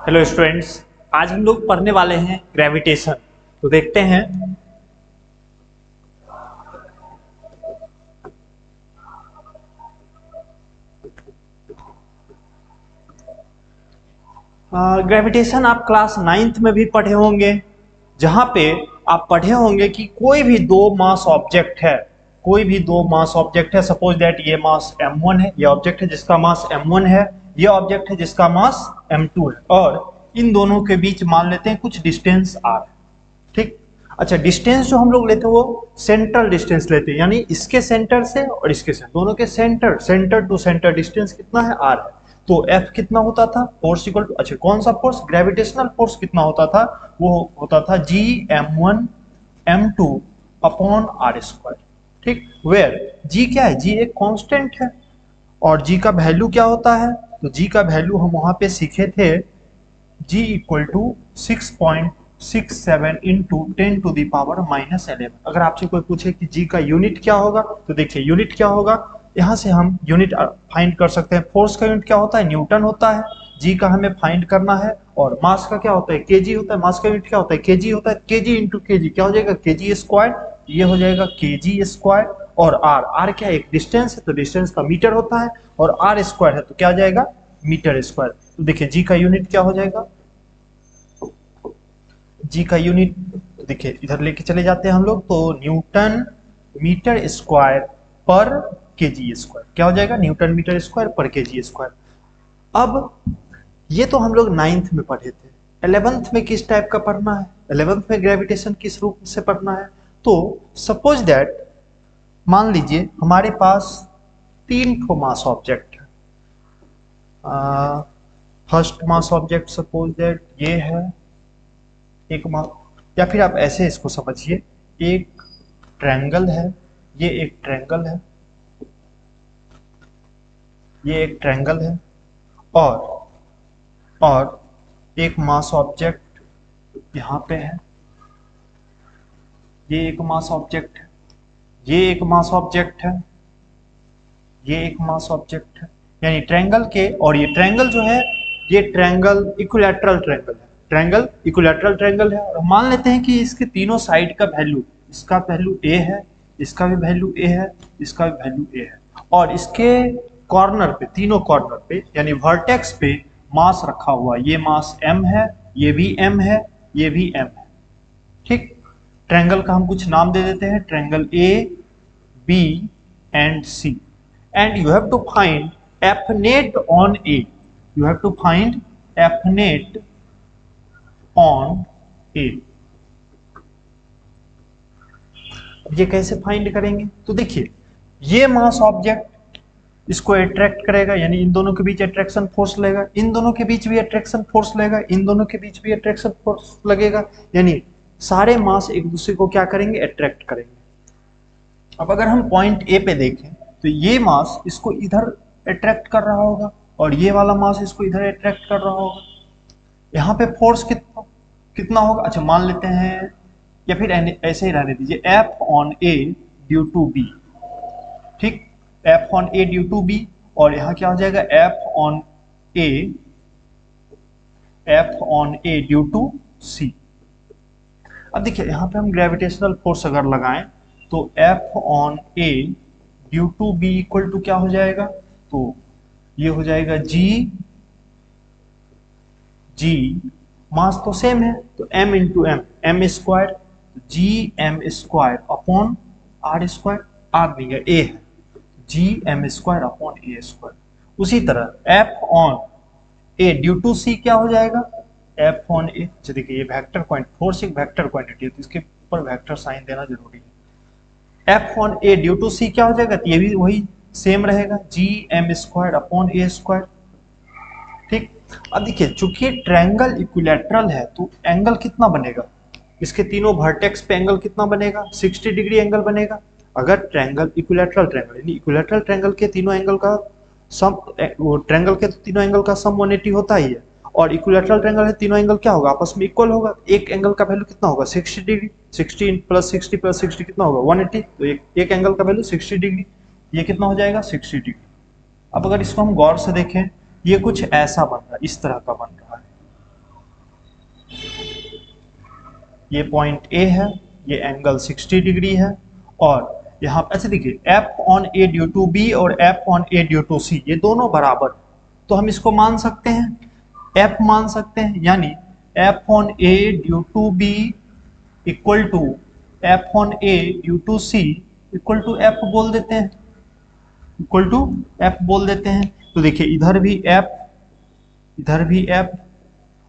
Hello students. आज हम लोग पढ़ने वाले हैं ग्रेविटेशन। तो देखते हैं। ग्रेविटेशन आप क्लास 9th में भी पढ़े होंगे, जहां पे आप पढ़े होंगे कि कोई भी दो मास ऑब्जेक्ट है। सपोज दैट ये मास m1 है, ये ऑब्जेक्ट है जिसका मास m1 है, ये ऑब्जेक्ट है जिसका मास m2 है, और इन दोनों के बीच मान लेते हैं कुछ डिस्टेंस r है। ठीक। अच्छा, डिस्टेंस जो हम लोग लेते हैं वो सेंट्रल डिस्टेंस लेते हैं, यानी इसके सेंटर से और इसके सेंटर, दोनों के सेंटर टू सेंटर डिस्टेंस कितना है, r है। तो F कितना होता था, फोर्स इक्वल टू, अच्छा कौन सा फोर्स, ग्रेविटेशनल फोर्स कितना होता था, वो होता था Gm1 m2 upon r square. ठीक, वेयर G क्या है, G एक कांस्टेंट है, और G का वैल्यू क्या होता है, तो G का वैल्यू हम वहां पे सीखे थे, G इक्वल टू 6.67 इंटू 10⁻⁻11। अगर आपसे कोई पूछे कि G का यूनिट क्या होगा, तो देखिए यूनिट क्या होगा, यहाँ से हम यूनिट फाइंड कर सकते हैं। फोर्स का यूनिट क्या होता है, न्यूटन होता है। G का हमें फाइंड करना है, और मास का क्या होता है, केजी होता है। मास का यूनिट क्या होता है, केजी होता है। केजी इंटू केजी क्या हो जाएगा, केजी स्क्वायर, ये हो जाएगा केजी स्क्वायर। और आर, आर क्या है, एक डिस्टेंस है, तो डिस्टेंस का मीटर होता है, और आर स्क्वायर है तो क्या आ जाएगा, मीटर स्क्वायर। तो देखिए जी का यूनिट क्या हो जाएगा, जी का यूनिट देखिए इधर लेके चले जाते हैं हम लोग, तो न्यूटन मीटर स्क्वायर पर केजी स्क्वायर क्या हो जाएगा, न्यूटन मीटर स्क्वायर पर केजी स्क्वायर। अब ये तो हम लोग 9th में पढ़े थे। 11th में किस टाइप का पढ़ना है, 11th में ग्रेविटेशन किस रूप से पढ़ना है। तो सपोज दैट मान लीजिए हमारे पास 3 मास ऑब्जेक्ट है। First mass object suppose that ये है एक मास, या फिर आप ऐसे इसको समझिए, एक ट्रायंगल है, ये एक ट्रायंगल है, ये एक ट्रायंगल है, और एक मास ऑब्जेक्ट यहाँ पे है, ये एक मास ऑब्जेक्ट है, ये एक मास ऑब्जेक्ट है, ये एक मास ऑब्जेक्ट है, यानी ट्रायंगल के, और ये ट्रायंगल जो है, ये ट्रायंगल इक्विलैटरल ट्रायंगल है, ट्रायंगल इक्विलैटरल ट्रायंगल है। और मान लेते हैं कि इसके तीनों साइड का वैल्यू, इसका वैल्यू a है, इसका भी वैल्यू a है, इसका भी वैल्यू a है, और इसके कॉर्नर पे, तीनों कॉर्नर पे यानी वर्टेक्स पे मास रखा हुआ, ये मास m है, ये भी m है, ये भी m है। ठीक, ट्रायंगल का हम कुछ नाम दे देते हैं, triangle A B and C, and you have to find f net on A. You have to find f net on A. ये कैसे फाइंड करेंगे, तो देखिए ये मास ऑब्जेक्ट इसको अट्रैक्ट करेगा, यानी इन दोनों के बीच अट्रैक्शन फोर्स लगेगा, इन दोनों के बीच भी अट्रैक्शन फोर्स लगेगा, इन दोनों के बीच भी अट्रैक्शन फोर्स लगेगा, यानी सारे मास एक दूसरे को क्या करेंगे, अट्रैक्ट करेंगे। अब अगर हम पॉइंट ए पे देखें, तो ये मास इसको इधर अट्रैक्ट कर रहा होगा, और ये वाला मास इसको इधर अट्रैक्ट कर रहा होगा। यहाँ पे फोर्स कितना कितना होगा, अच्छा मान लेते हैं, या फिर ऐसे ही रहने दीजिए, F on A due to B। ठीक, F on A due to B, और यहाँ क्या हो जाएगा, F on A due to C। अब देखिए यहाँ पे हम ग्रेविटेशनल फोर्स अगर लगाएं, तो F on A due to B equal to क्या हो जाएगा, तो ये हो जाएगा G मास तो सेम है, तो M into M square, GM square upon R square, R नहीं है A है, GM square upon A square. उसी तरह F on A due to C क्या हो जाएगा, F ऑन A, देखिए ये वेक्टर पॉइंट, फोर्स एक वेक्टर क्वांटिटी है, तो इसके ऊपर वेक्टर साइन देना जरूरी है। F on A due to C क्या हो जाएगा, ये भी वही सेम रहेगा, GM square upon A square. ठीक, अब देखिए चूंकि ट्रायंगल इक्विलैटरल है, तो एंगल कितना बनेगा, इसके तीनों वर्टेक्स पे एंगल कितना बनेगा, 60 डिग्री एंगल बनेगा। अगर ट्रायंगल इक्विलैटरल ट्रायंगल, यानी इक्विलैटरल ट्रायंगल के तीनों एंगल का सम, वो ट्रायंगल के तीनों एंगल का सम 180 होता ही है, और इक्विलैटरल ट्रायंगल है, तीनों एंगल क्या होगा, आपस में इक्वल होगा। एक एंगल का वैल्यू कितना होगा, 60 डिग्री, 60 प्लस 60 प्लस 60 कितना होगा, 180, तो एक एंगल का वैल्यू 60 डिग्री, ये कितना हो जाएगा, 60 डिग्री। अब अगर इसको हम गौर से देखें, ये कुछ ऐसा बन रहा है, इस तरह का बन रहा है, ये पॉइंट ए है, ये एंगल 60 डिग्री है, और यहाँ पे ऐसे देखिए F on A due to B और F on A due to C ये दोनों बराबर, तो हम इसको मान सकते हैं एफ मान सकते हैं, यानी F on A due to B equal to F on A due to C equal to F बोल देते हैं, इक्वल टू एफ बोल देते हैं। तो देखिए इधर भी एफ, इधर भी एफ,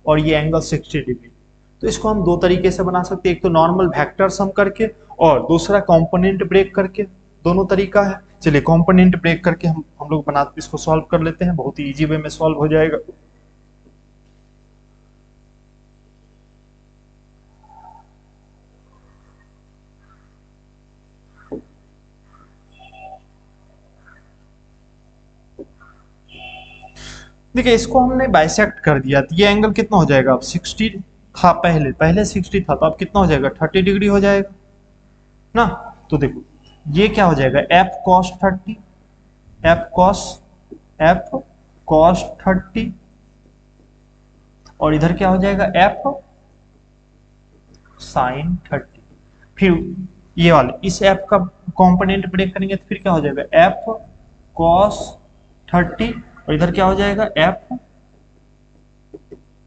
और ये एंगल 60 डिग्री। तो इसको हम दो तरीके से बना सकते हैं, एक तो नॉर्मल वेक्टर सम करके और दूसरा कंपोनेंट ब्रेक करके, दोनों तरीका है। चलिए कंपोनेंट ब्रेक करके हम लोग बना इसको सॉल्व कर लेते हैं, बहुत ही इजी वे में सॉल्व हो जाएगा। देखिए इसको हमने बाइसेक्ट कर दिया, तो ये एंगल कितना हो जाएगा, अब 60 था पहले 60 था, तो अब कितना हो जाएगा 30 डिग्री हो जाएगा ना। तो देखो ये क्या हो जाएगा एफ कॉस 30, एफ कॉस 30, और इधर क्या हो जाएगा एफ साइन 30। फिर ये वाले इस एफ का कंपोनेंट ब्रेक करेंगे तो फिर क्या हो जाएगा एफ कॉस 30, और इधर क्या हो जाएगा एफ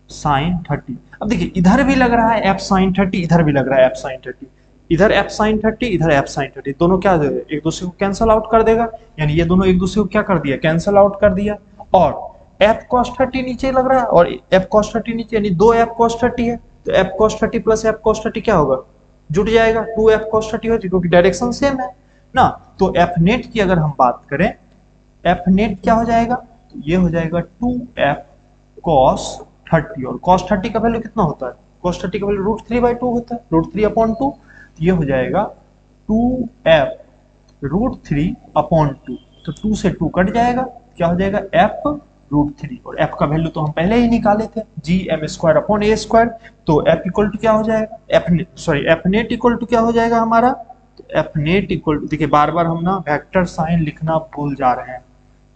साइन 30। अब देखिए इधर भी लग रहा है एफ साइन 30, इधर भी लग रहा है एफ साइन 30, इधर एफ साइन 30, इधर एफ साइन 30, दोनों क्या एक दूसरे को कैंसल आउट कर देगा, यानी ये दोनों एक दूसरे को क्या कर दिया कैंसल आउट कर दिया। और एफ कॉस 30 नीचे लग रहा है और एफ कॉस 30 नीचे, यानी दो एफ कॉस 30 है, तो F cos 30 plus F cos 30 क्या होगा, जुट जाएगा, 2 एफ कॉस 30 हो जाएगा, क्योंकि डायरेक्शन सेम है ना। तो एफ नेट की अगर हम बात करें, एफ नेट क्या हो जाएगा, तो ये हो जाएगा 2f cos 30, और cos 30 का वैल्यू कितना होता है, cos 30 का वैल्यू √3/2 होता है, √3/2, तो ये हो जाएगा 2f √3/2, तो 2 से 2 कट जाएगा, क्या हो जाएगा f √3, और f का वैल्यू तो हम पहले ही निकाले थे gm²/a², तो f इक्वल टू क्या हो जाएगा, f नेट इक्वल टू क्या हो जाएगा हमारा, तो f नेट इक्वल टू, देखिए बार बार हम ना वेक्टर साइन लिखना भूल जा रहे हैं,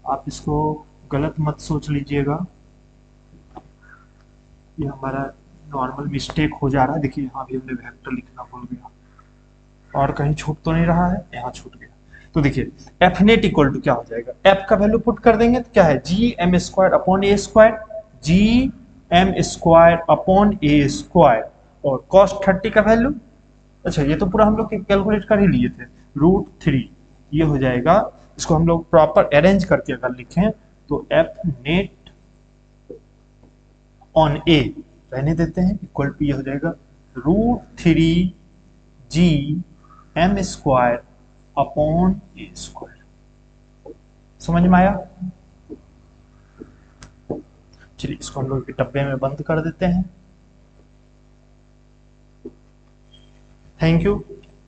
आप इसको गलत मत सोच लीजिएगा, ये हमारा नॉर्मल मिस्टेक हो जा रहा है। देखिए यहाँ भी हमने वेक्टर लिखना भूल गया, और कहीं छूट तो नहीं रहा है, यहाँ छूट गया। तो देखिए एफ नेट इक्वल टू क्या हो जाएगा, एफ का वैल्यू पुट कर देंगे तो क्या है gm²/a², gm²/a², और cos 30 का वैल्यू, अच्छा ये तो पूरा हम लोग कैलकुलेट कर ही लिए थे, √3, ये हो जाएगा। इसको हम लोग प्रॉपर अरेंज करके अगर लिखें तो एफ नेट ऑन ए रहने देते हैं इक्वल टू, ये हो जाएगा √3 gm²/a²। समझ में आया, चलिए इसको हम लोग डब्बे में बंद कर देते हैं। Thank you.